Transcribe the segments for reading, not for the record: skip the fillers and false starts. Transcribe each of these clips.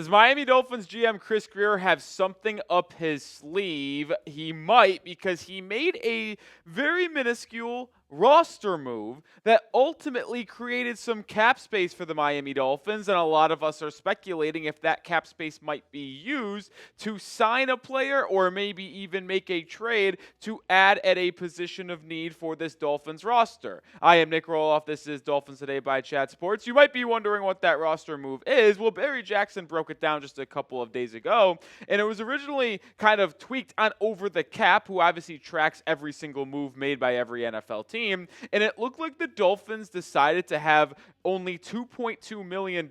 Does Miami Dolphins GM Chris Grier have something up his sleeve? He might, because he made a very minuscule roster move that ultimately created some cap space for the Miami Dolphins, and a lot of us are speculating if that cap space might be used to sign a player or maybe even make a trade to add at a position of need for this Dolphins roster. I am Nic Rohloff. This is Dolphins Today by Chat Sports. You might be wondering what that roster move is. Well, Barry Jackson broke it down just a couple of days ago, and it was originally kind of tweaked on Over the Cap, who obviously tracks every single move made by every NFL team. And it looked like the Dolphins decided to have only $2.2 million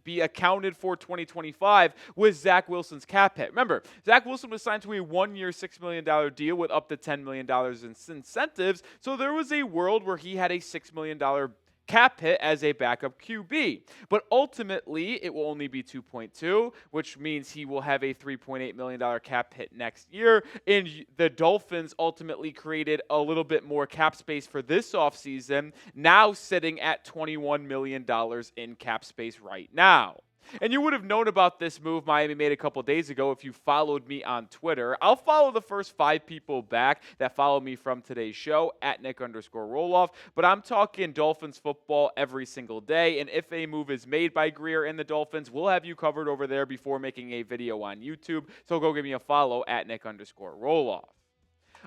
be accounted for 2025 with Zach Wilson's cap hit. Remember, Zach Wilson was signed to a one-year, $6 million deal with up to $10 million in incentives, so there was a world where he had a $6 million cap hit as a backup QB. But ultimately, it will only be 2.2, which means he will have a $3.8 million cap hit next year. And the Dolphins ultimately created a little bit more cap space for this offseason, now sitting at $21 million in cap space right now. And you would have known about this move Miami made a couple days ago if you followed me on Twitter. I'll follow the first 5 people back that follow me from today's show at Nic_Rohloff. But I'm talking Dolphins football every single day. And if a move is made by Grier and the Dolphins, we'll have you covered over there before making a video on YouTube. So go give me a follow at Nic_Rohloff.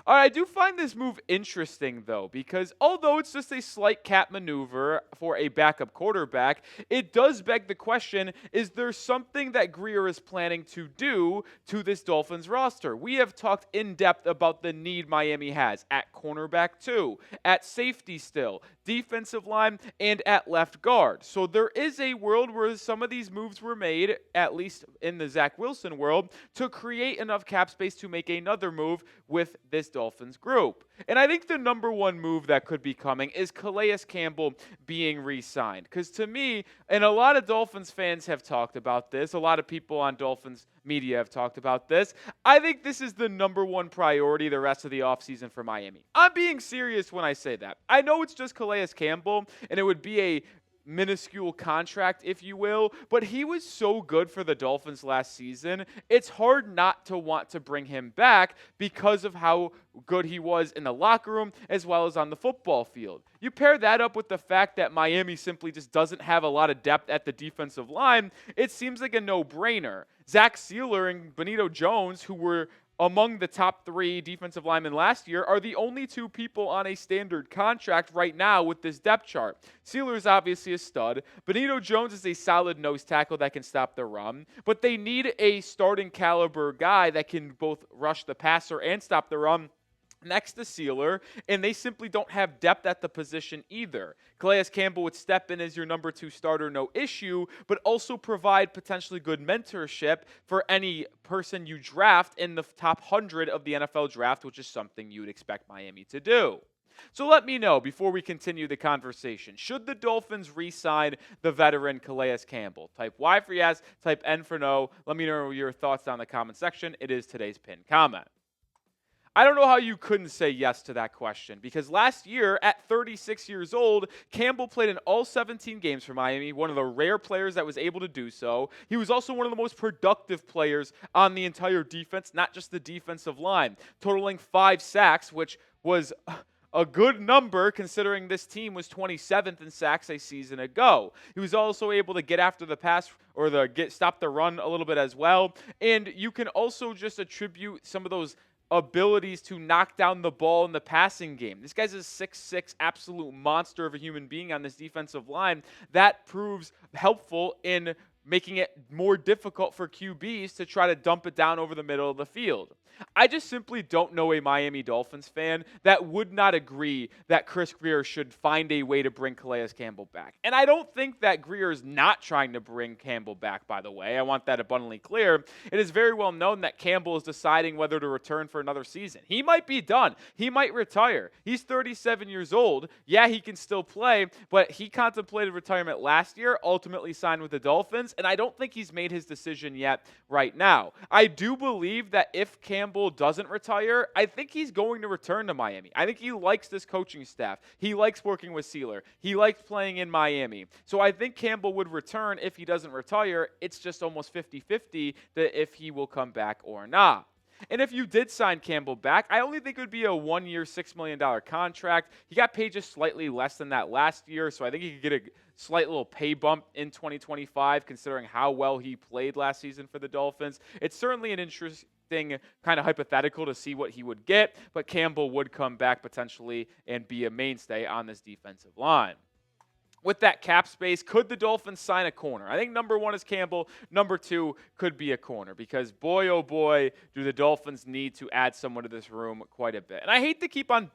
All right, I do find this move interesting, though, because although it's just a slight cap maneuver for a backup quarterback, it does beg the question, is there something that Grier is planning to do to this Dolphins roster? We have talked in depth about the need Miami has at cornerback too, at safety still, defensive line, and at left guard. So there is a world where some of these moves were made, at least in the Zach Wilson world, to create enough cap space to make another move with this Dolphins group. And I think the number one move that could be coming is Calais Campbell being re-signed. Because to me, and a lot of Dolphins fans have talked about this, a lot of people on Dolphins media have talked about this, I think this is the number one priority the rest of the offseason for Miami. I'm being serious when I say that. I know it's just Calais Campbell, and it would be a minuscule contract, if you will, but he was so good for the Dolphins last season, it's hard not to want to bring him back because of how good he was in the locker room as well as on the football field. You pair that up with the fact that Miami simply just doesn't have a lot of depth at the defensive line, it seems like a no-brainer. Zach Sealer and Benito Jones, who were among the top 3 defensive linemen last year, are the only 2 people on a standard contract right now with this depth chart. Sealer is obviously a stud. Benito Jones is a solid nose tackle that can stop the run, but they need a starting caliber guy that can both rush the passer and stop the run next to Sealer, and they simply don't have depth at the position either. Calais Campbell would step in as your number 2 starter, no issue, but also provide potentially good mentorship for any person you draft in the top 100 of the NFL draft, which is something you would expect Miami to do. So let me know before we continue the conversation. Should the Dolphins re-sign the veteran Calais Campbell? Type Y for yes, type N for no. Let me know your thoughts down in the comment section. It is today's pinned comment. I don't know how you couldn't say yes to that question, because last year, at 36 years old, Campbell played in all 17 games for Miami, one of the rare players that was able to do so. He was also one of the most productive players on the entire defense, not just the defensive line, totaling 5 sacks, which was a good number considering this team was 27th in sacks a season ago. He was also able to get after the pass or stop the run a little bit as well, and you can also just attribute some of those abilities to knock down the ball in the passing game. This guy's a 6'6", absolute monster of a human being on this defensive line. That proves helpful in making it more difficult for QBs to try to dump it down over the middle of the field. I just simply don't know a Miami Dolphins fan that would not agree that Chris Grier should find a way to bring Calais Campbell back. And I don't think that Grier is not trying to bring Campbell back, by the way. I want that abundantly clear. It is very well known that Campbell is deciding whether to return for another season. He might be done. He might retire. He's 37 years old. Yeah, he can still play, but he contemplated retirement last year, ultimately signed with the Dolphins, and I don't think he's made his decision yet right now. I do believe that if Campbell doesn't retire, I think he's going to return to Miami. I think he likes this coaching staff. He likes working with Sealer. He likes playing in Miami. So I think Campbell would return if he doesn't retire. It's just almost 50-50 that if he will come back or not. And if you did sign Campbell back, I only think it would be a 1-year, $6 million contract. He got paid just slightly less than that last year, so I think he could get a slight little pay bump in 2025 considering how well he played last season for the Dolphins. It's certainly an interesting kind of hypothetical to see what he would get, but Campbell would come back potentially and be a mainstay on this defensive line. With that cap space, could the Dolphins sign a corner? I think number 1 is Campbell. Number 2 could be a corner because boy, oh boy, do the Dolphins need to add someone to this room quite a bit. And I hate to keep on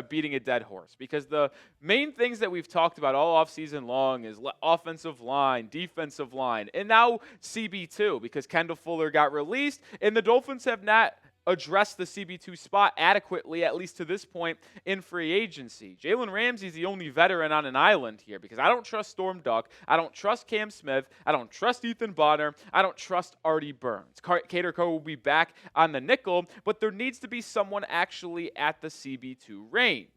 beating a dead horse because the main things that we've talked about all offseason long is offensive line, defensive line, and now CB2 because Kendall Fuller got released and the Dolphins have not address the CB2 spot adequately, at least to this point, in free agency. Jalen Ramsey's the only veteran on an island here because I don't trust Storm Duck. I don't trust Cam Smith. I don't trust Ethan Bonner. I don't trust Artie Burns. Cater Coe will be back on the nickel, but there needs to be someone actually at the CB2 range.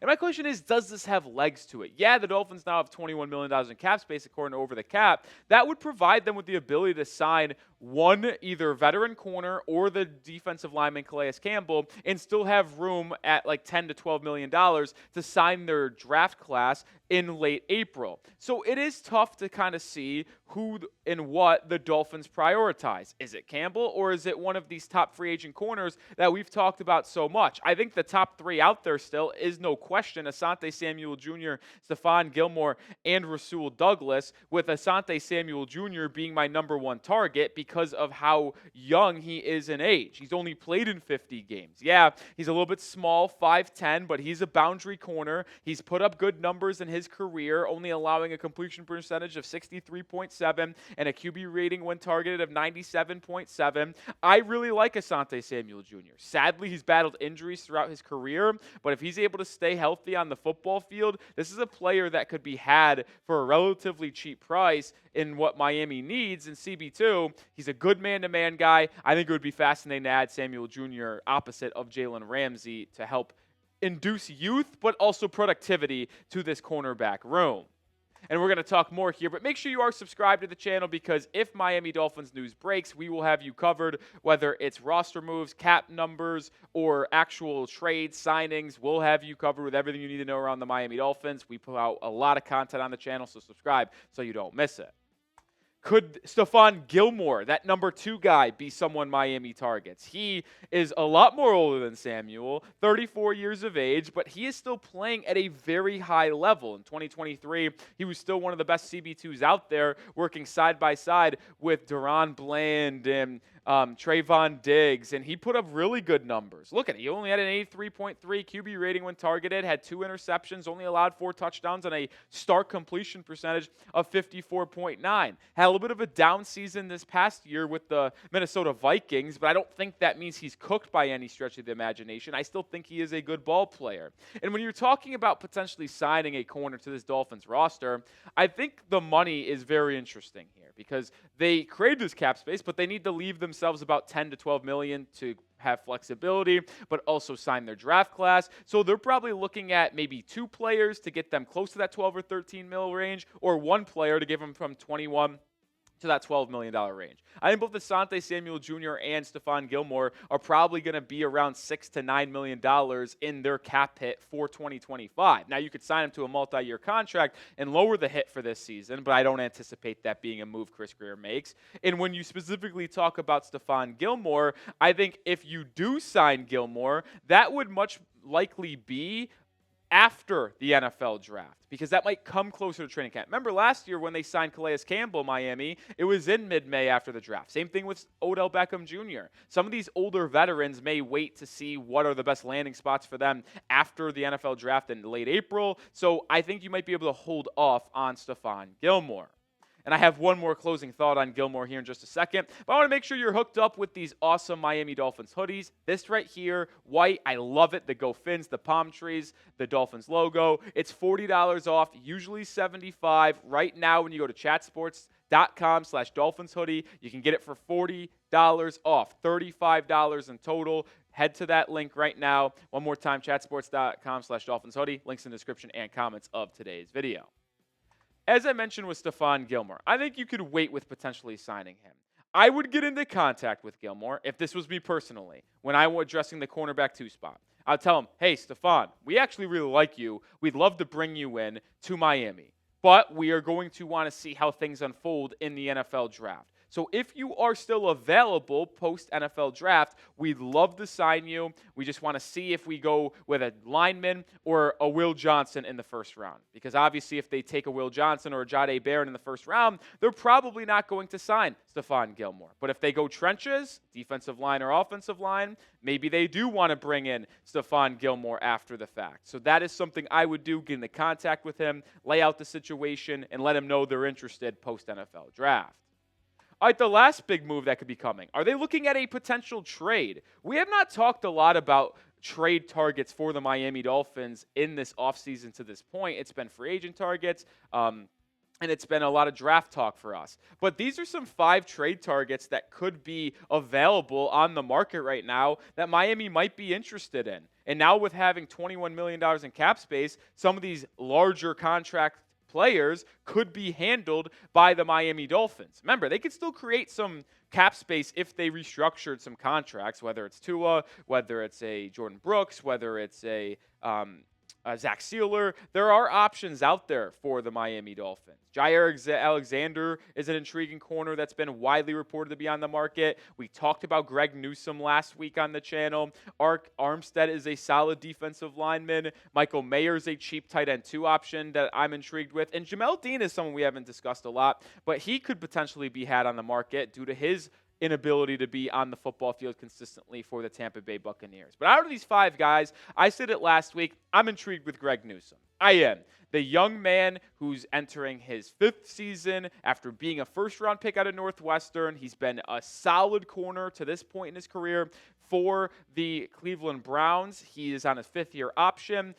And my question is, does this have legs to it? Yeah, the Dolphins now have $21 million in cap space according to Over the Cap. That would provide them with the ability to sign one either veteran corner or the defensive lineman Calais Campbell and still have room at like $10 to $12 million to sign their draft class in late April. So it is tough to kind of see who and what the Dolphins prioritize. Is it Campbell or is it one of these top free agent corners that we've talked about so much? I think the top 3 out there still is no question Asante Samuel Jr., Stephon Gilmore, and Rasul Douglas, with Asante Samuel Jr. being my number 1 target because of how young he is in age. He's only played in 50 games. Yeah, he's a little bit small, 5'10", but he's a boundary corner. He's put up good numbers in his career, only allowing a completion percentage of 63.7 and a QB rating when targeted of 97.7. I really like Asante Samuel Jr. Sadly, he's battled injuries throughout his career, but if he's able to stay healthy on the football field, this is a player that could be had for a relatively cheap price in what Miami needs in CB2. He's a good man-to-man guy. I think it would be fascinating to add Samuel Jr. opposite of Jalen Ramsey to help induce youth, but also productivity to this cornerback room. And we're going to talk more here, but make sure you are subscribed to the channel because if Miami Dolphins news breaks, we will have you covered, whether it's roster moves, cap numbers, or actual trade signings. We'll have you covered with everything you need to know around the Miami Dolphins. We put out a lot of content on the channel, so subscribe so you don't miss it. Could Stephon Gilmore, that number 2 guy, be someone Miami targets? He is a lot more older than Samuel, 34 years of age, but he is still playing at a very high level. In 2023, he was still one of the best CB2s out there, working side by side with Deron Bland and Trayvon Diggs, and he put up really good numbers. Look at it. He only had an 83.3 QB rating when targeted, had 2 interceptions, only allowed 4 touchdowns, and a start completion percentage of 54.9. Had a little bit of a down season this past year with the Minnesota Vikings, but I don't think that means he's cooked by any stretch of the imagination. I still think he is a good ball player. And when you're talking about potentially signing a corner to this Dolphins roster, I think the money is very interesting here because they created this cap space, but they need to leave themselves about 10 to 12 million to have flexibility, but also sign their draft class. So they're probably looking at maybe 2 players to get them close to that 12 or 13 mil range, or 1 player to give them from 21 to that $12 million range. I think both Asante Samuel Jr. and Stephon Gilmore are probably going to be around $6 to $9 million in their cap hit for 2025. Now, you could sign them to a multi-year contract and lower the hit for this season, but I don't anticipate that being a move Chris Grier makes. And when you specifically talk about Stephon Gilmore, I think if you do sign Gilmore, that would much likely be after the NFL draft, because that might come closer to training camp. Remember last year when they signed Calais Campbell, Miami, it was in mid-May after the draft. Same thing with Odell Beckham Jr. Some of these older veterans may wait to see what are the best landing spots for them after the NFL draft in late April. So I think you might be able to hold off on Stephon Gilmore. And I have one more closing thought on Gilmore here in just a second. But I want to make sure you're hooked up with these awesome Miami Dolphins hoodies. This right here, white, I love it. The Go Fins, the palm trees, the Dolphins logo. It's $40 off, usually $75. Right now, when you go to chatsports.com/Dolphins hoodie, you can get it for $40 off, $35 in total. Head to that link right now. One more time, chatsports.com/Dolphins hoodie. Links in the description and comments of today's video. As I mentioned with Stephon Gilmore, I think you could wait with potentially signing him. I would get into contact with Gilmore if this was me personally, when I was addressing the cornerback 2 spot. I'd tell him, hey, Stephon, we actually really like you. We'd love to bring you in to Miami, but we are going to want to see how things unfold in the NFL draft. So if you are still available post-NFL draft, we'd love to sign you. We just want to see if we go with a lineman or a Will Johnson in the first round. Because obviously if they take a Will Johnson or a Jaire Alexander in the first round, they're probably not going to sign Stephon Gilmore. But if they go trenches, defensive line or offensive line, maybe they do want to bring in Stephon Gilmore after the fact. So that is something I would do, get into contact with him, lay out the situation, and let him know they're interested post-NFL draft. All right, the last big move that could be coming. Are they looking at a potential trade? We have not talked a lot about trade targets for the Miami Dolphins in this offseason to this point. It's been free agent targets, and it's been a lot of draft talk for us. But these are some 5 trade targets that could be available on the market right now that Miami might be interested in. And now with having $21 million in cap space, some of these larger contract players could be handled by the Miami Dolphins. Remember, they could still create some cap space if they restructured some contracts, whether it's Tua, whether it's a Jordan Brooks, whether it's a Zach Sealer. There are options out there for the Miami Dolphins. Jaire Alexander is an intriguing corner that's been widely reported to be on the market. We talked about Greg Newsome last week on the channel. Armstead is a solid defensive lineman. Michael Mayer is a cheap tight end 2 option that I'm intrigued with. And Jamel Dean is someone we haven't discussed a lot, but he could potentially be had on the market due to his inability to be on the football field consistently for the Tampa Bay Buccaneers. But out of these 5 guys, I said it last week, I'm intrigued with Greg Newsome. I am. The young man who's entering his 5th season after being a first-round pick out of Northwestern. He's been a solid corner to this point in his career for the Cleveland Browns. He is on his 5th-year option.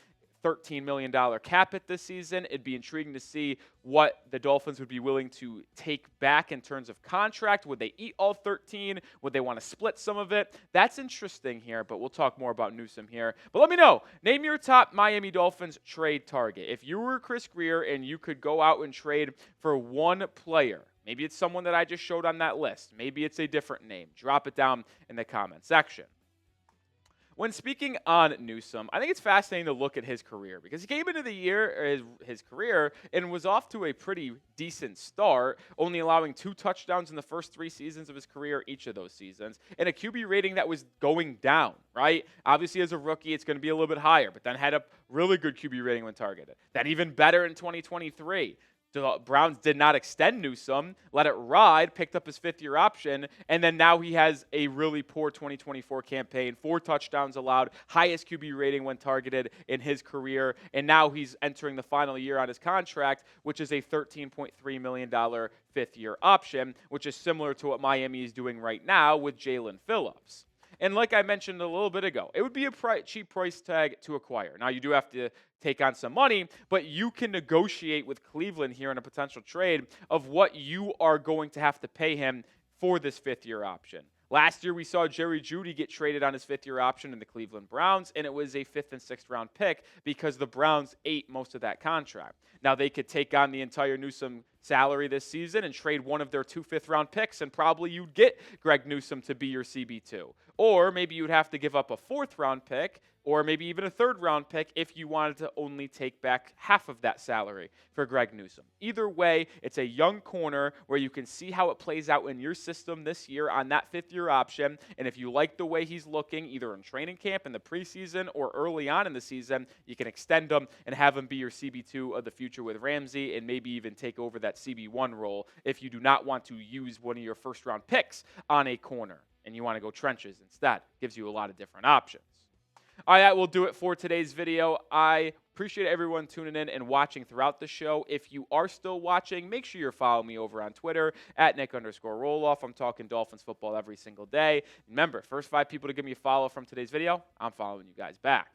$13 million cap hit this season. It'd be intriguing to see what the Dolphins would be willing to take back in terms of contract. Would they eat all 13? Would they want to split some of it? That's interesting here, but we'll talk more about Newsome here. But let me know. Name your top Miami Dolphins trade target. If you were Chris Grier and you could go out and trade for one player, maybe it's someone that I just showed on that list. Maybe it's a different name. Drop it down in the comment section. When speaking on Newsome, I think it's fascinating to look at his career because he came into the year, his career, and was off to a pretty decent start, only allowing 2 touchdowns in the first 3 seasons of his career, each of those seasons, and a QB rating that was going down, right? Obviously, as a rookie, it's going to be a little bit higher, but then had a really good QB rating when targeted. Then even better in 2023. The Browns did not extend Newsome, let it ride, picked up his 5th-year option, and then now he has a really poor 2024 campaign, 4 touchdowns allowed, highest QB rating when targeted in his career, and now he's entering the final year on his contract, which is a $13.3 million 5th-year option, which is similar to what Miami is doing right now with Jalen Phillips. And like I mentioned a little bit ago, it would be a cheap price tag to acquire. Now, you do have to take on some money, but you can negotiate with Cleveland here in a potential trade of what you are going to have to pay him for this 5th-year option. Last year, we saw Jerry Jeudy get traded on his 5th-year option in the Cleveland Browns, and it was a 5th and 6th round pick because the Browns ate most of that contract. Now, they could take on the entire Newsome salary this season and trade one of their 2 5th-round picks, and probably you'd get Greg Newsome to be your CB2. Or maybe you'd have to give up a 4th-round pick or maybe even a 3rd-round pick if you wanted to only take back half of that salary for Greg Newsome. Either way, it's a young corner where you can see how it plays out in your system this year on that 5th-year option, and if you like the way he's looking, either in training camp in the preseason or early on in the season, you can extend him and have him be your CB2 of the future with Ramsey and maybe even take over that CB1 role if you do not want to use one of your 1st-round picks on a corner and you want to go trenches instead. Gives you a lot of different options. All right, that will do it for today's video. I appreciate everyone tuning in and watching throughout the show. If you are still watching, make sure you're following me over on Twitter at Nic_Rohloff. I'm talking Dolphins football every single day. Remember, first 5 people to give me a follow from today's video, I'm following you guys back.